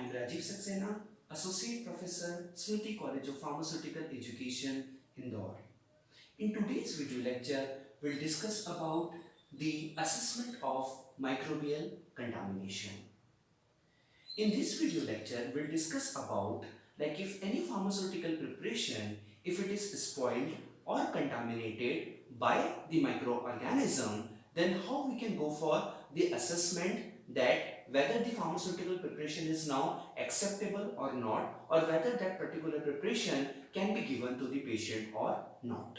am Rajiv Saxena, Associate Professor, Smriti College of Pharmaceutical Education, Indore. In today's video lecture, we'll discuss about the assessment of microbial contamination. In this video lecture, we'll discuss about like if any pharmaceutical preparation, if it is spoiled or contaminated by the microorganism, then how we can go for the assessment that whether the pharmaceutical preparation is now acceptable or not, or whether that particular preparation can be given to the patient or not.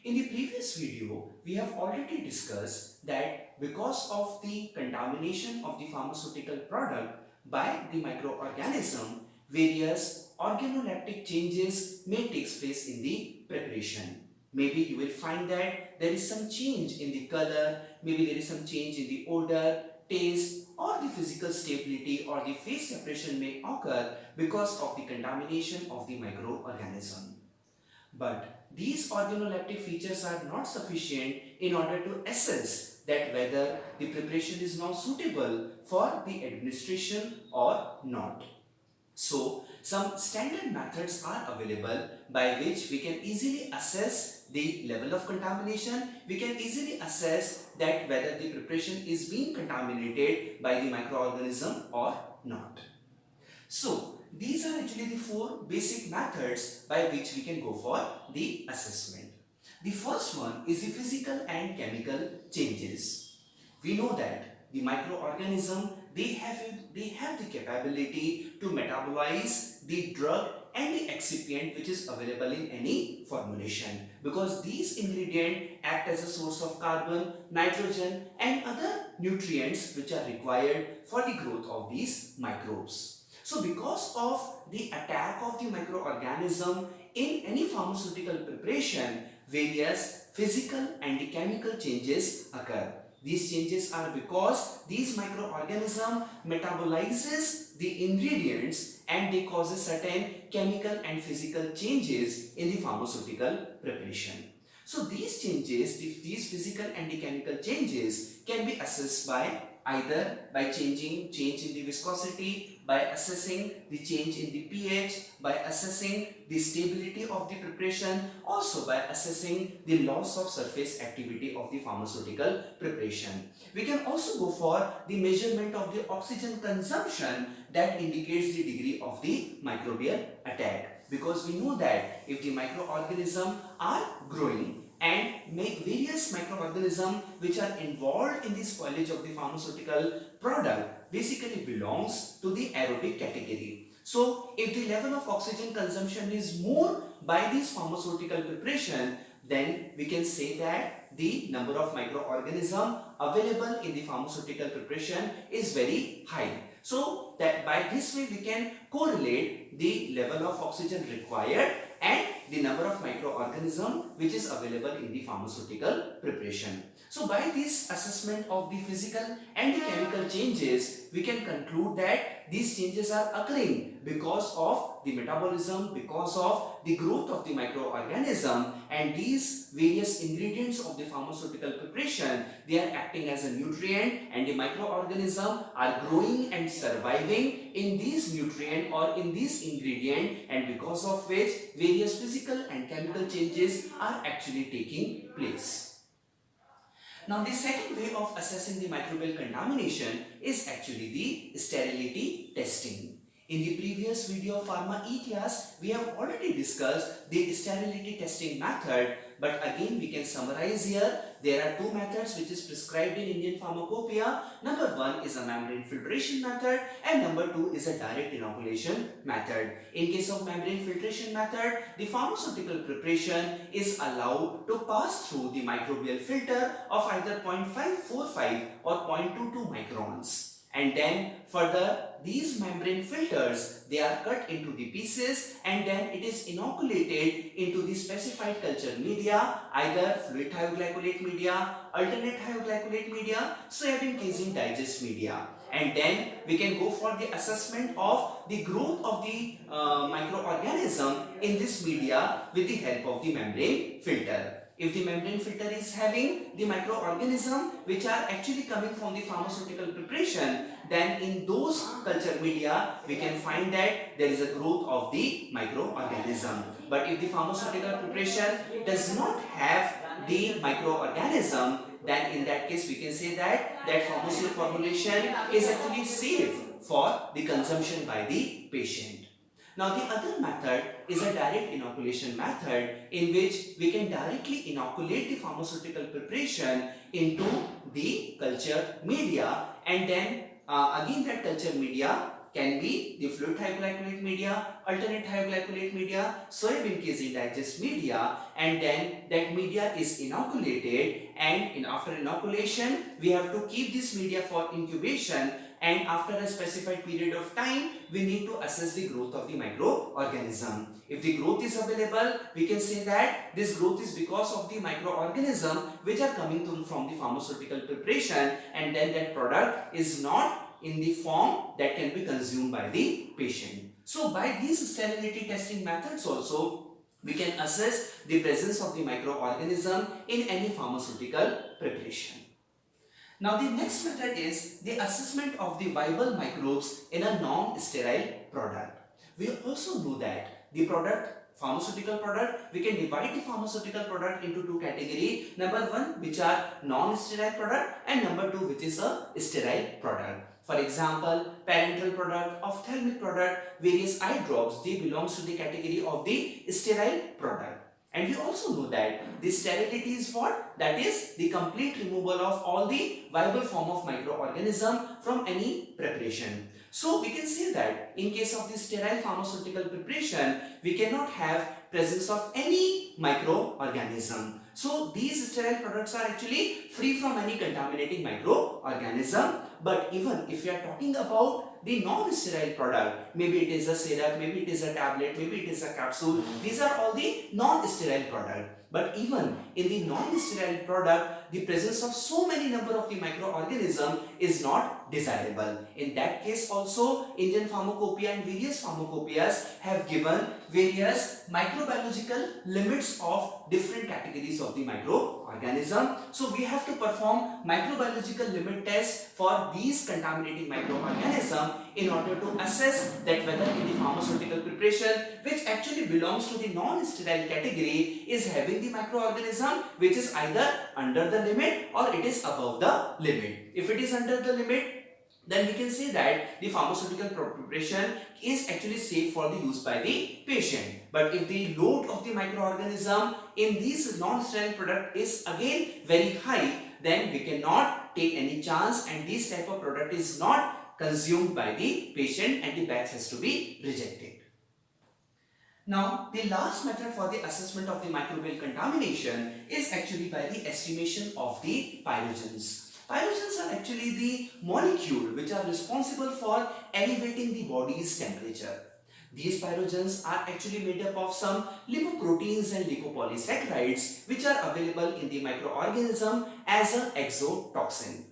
In the previous video, we have already discussed that because of the contamination of the pharmaceutical product by the microorganism, various organoleptic changes may take place in the preparation. Maybe you will find that there is some change in the color, maybe there is some change in the odor, taste, or the physical stability or the phase separation may occur because of the contamination of the microorganism. But these organoleptic features are not sufficient in order to assess that whether the preparation is now suitable for the administration or not. So, some standard methods are available by which we can easily assess the level of contamination. We can easily assess that whether the preparation is being contaminated by the microorganism or not. So, these are actually the four basic methods by which we can go for the assessment. The first one is the physical and chemical changes. We know that the microorganism, they have the capability to metabolize the drug and the excipient which is available in any formulation, because these ingredients act as a source of carbon, nitrogen and other nutrients which are required for the growth of these microbes. So because of the attack of the microorganism in any pharmaceutical preparation, various physical and chemical changes occur. These changes are because these microorganism metabolizes the ingredients and they causes certain chemical and physical changes in the pharmaceutical preparation. So these changes, these physical and the chemical changes can be assessed by either by change in the viscosity, by assessing the change in the pH, by assessing the stability of the preparation, also by assessing the loss of surface activity of the pharmaceutical preparation. We can also go for the measurement of the oxygen consumption that indicates the degree of the microbial attack, because we know that if the microorganisms are growing and make various microorganisms which are involved in the spoilage of the pharmaceutical product basically belongs to the aerobic category. So if the level of oxygen consumption is more by this pharmaceutical preparation, then we can say that the number of microorganisms available in the pharmaceutical preparation is very high. So that by this way we can correlate the level of oxygen required and the number of microorganisms which is available in the pharmaceutical preparation. So by this assessment of the physical and the chemical changes, we can conclude that these changes are occurring because of the metabolism, because of the growth of the microorganism, and these various ingredients of the pharmaceutical preparation, they are acting as a nutrient and the microorganisms are growing and surviving in these nutrient or in this ingredient, and because of which various physical and chemical changes are actually taking place. Now the second way of assessing the microbial contamination is actually the sterility testing. In the previous video of Pharma E-class, we have already discussed the sterility testing method, but again we can summarize here. There are two methods which is prescribed in Indian Pharmacopoeia. Number one is a membrane filtration method and number two is a direct inoculation method. In case of membrane filtration method, the pharmaceutical preparation is allowed to pass through the microbial filter of either 0.545 or 0.22 microns. And then further, these membrane filters, they are cut into the pieces and then it is inoculated into the specified culture media, either fluid thioglycolate media, alternate thioglycolate media, soybean casein digest media. And then we can go for the assessment of the growth of the microorganism in this media with the help of the membrane filter. If the membrane filter is having the microorganism which are actually coming from the pharmaceutical preparation, then in those culture media, we can find that there is a growth of the microorganism. But if the pharmaceutical preparation does not have the microorganism, then in that case we can say that pharmaceutical formulation is actually safe for the consumption by the patient. Now the other method is a direct inoculation method, in which we can directly inoculate the pharmaceutical preparation into the culture media, and then again that culture media can be the fluid thioglycolate media, alternate thioglycolate media, soybean casein digest media, and then that media is inoculated, and after inoculation we have to keep this media for incubation, and after a specified period of time we need to assess the growth of the microorganism. If the growth is available, we can say that this growth is because of the microorganism which are coming from the pharmaceutical preparation, and then that product is not in the form that can be consumed by the patient. So by these sterility testing methods also, we can assess the presence of the microorganism in any pharmaceutical preparation. Now the next method is the assessment of the viable microbes in a non-sterile product. We also know that the pharmaceutical product, we can divide the pharmaceutical product into two categories. Number one, which are non-sterile product, and number two, which is a sterile product. For example, parenteral product, ophthalmic product, various eye drops, they belongs to the category of the sterile product. And we also know that the sterility is what? That is the complete removal of all the viable form of microorganism from any preparation. So we can say that in case of the sterile pharmaceutical preparation, we cannot have presence of any microorganism. So these sterile products are actually free from any contaminating microorganism. But even if we are talking about the non-sterile product, maybe it is a syrup, maybe it is a tablet, maybe it is a capsule, these are all the non-sterile product. But even in the non-sterile product, the presence of so many number of the microorganism is not desirable. In that case also, Indian Pharmacopoeia and various pharmacopoeias have given various microbiological limits of different categories of the microorganism. So we have to perform microbiological limit tests for these contaminating microorganism in order to assess that whether in the pharmaceutical preparation, which actually belongs to the non-sterile category, is having the microorganism which is either under the limit or it is above the limit. If it is under the limit, then we can say that the pharmaceutical preparation is actually safe for the use by the patient. But if the load of the microorganism in these non-sterile product is again very high, then we cannot take any chance, and this type of product is not consumed by the patient and the batch has to be rejected. Now, the last method for the assessment of the microbial contamination is actually by the estimation of the pyrogens. Pyrogens are actually the molecule which are responsible for elevating the body's temperature. These pyrogens are actually made up of some lipoproteins and lipopolysaccharides which are available in the microorganism as an exotoxin.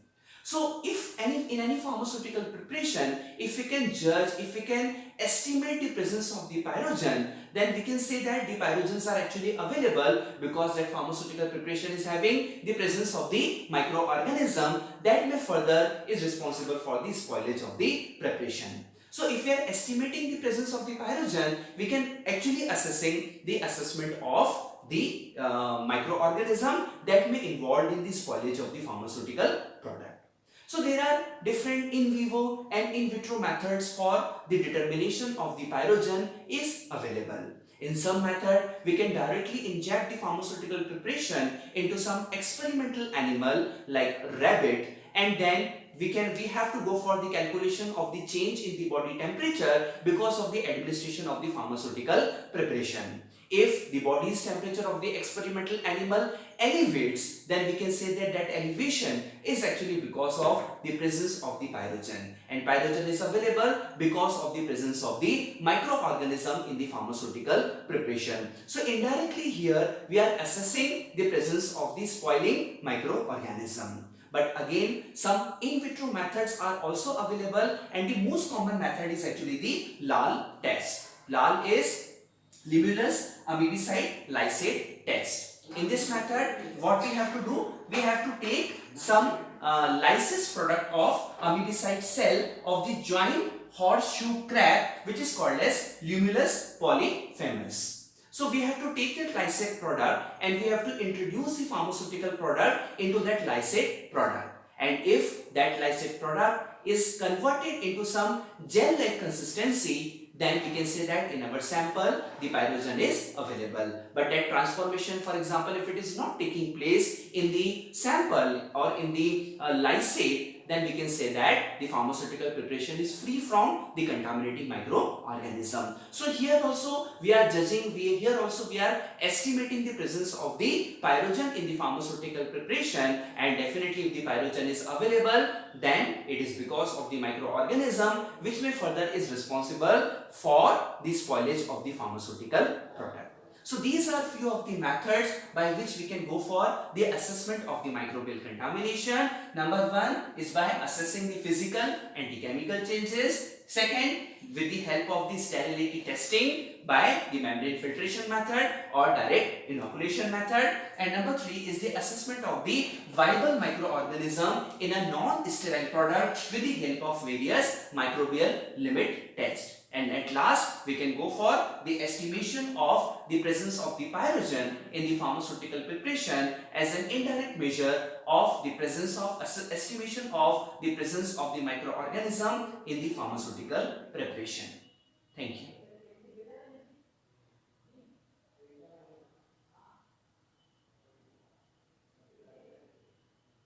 So if in any pharmaceutical preparation, if we can judge, if we can estimate the presence of the pyrogen, then we can say that the pyrogens are actually available because that pharmaceutical preparation is having the presence of the microorganism that may further is responsible for the spoilage of the preparation. So if we are estimating the presence of the pyrogen, we can actually assessing the assessment of the microorganism that may involved in the spoilage of the pharmaceutical product. So there are different in vivo and in vitro methods for the determination of the pyrogen is available. In some method, we can directly inject the pharmaceutical preparation into some experimental animal like rabbit, and then we have to go for the calculation of the change in the body temperature because of the administration of the pharmaceutical preparation. If the body's temperature of the experimental animal elevates, then we can say that that elevation is actually because of the presence of the pyrogen, and pyrogen is available because of the presence of the microorganism in the pharmaceutical preparation. So indirectly here we are assessing the presence of the spoiling microorganism. But again, some in vitro methods are also available, and the most common method is actually the LAL test. LAL is Limulus amebicide lysate test. In this method, what we have to do, we have to take some lysis product of amebicide cell of the giant horseshoe crab, which is called as Limulus polyphemus. So we have to take that lysate product and we have to introduce the pharmaceutical product into that lysate product. And if that lysate product is converted into some gel-like consistency, then we can say that in our sample the pyrogen is available. But that transformation, for example, if it is not taking place in the sample or in the lysate, then we can say that the pharmaceutical preparation is free from the contaminating microorganism. So here also we are judging, here also we are estimating the presence of the pyrogen in the pharmaceutical preparation, and definitely if the pyrogen is available, then it is because of the microorganism which may further is responsible for the spoilage of the pharmaceutical product. So these are few of the methods by which we can go for the assessment of the microbial contamination. Number one is by assessing the physical and the chemical changes. Second, with the help of the sterility testing by the membrane filtration method or direct inoculation method. And number three is the assessment of the viable microorganism in a non-sterile product with the help of various microbial limit tests. And at last, we can go for the estimation of the presence of the pyrogen in the pharmaceutical preparation as an indirect measure of the presence of estimation of the presence of the microorganism in the pharmaceutical preparation. Thank you.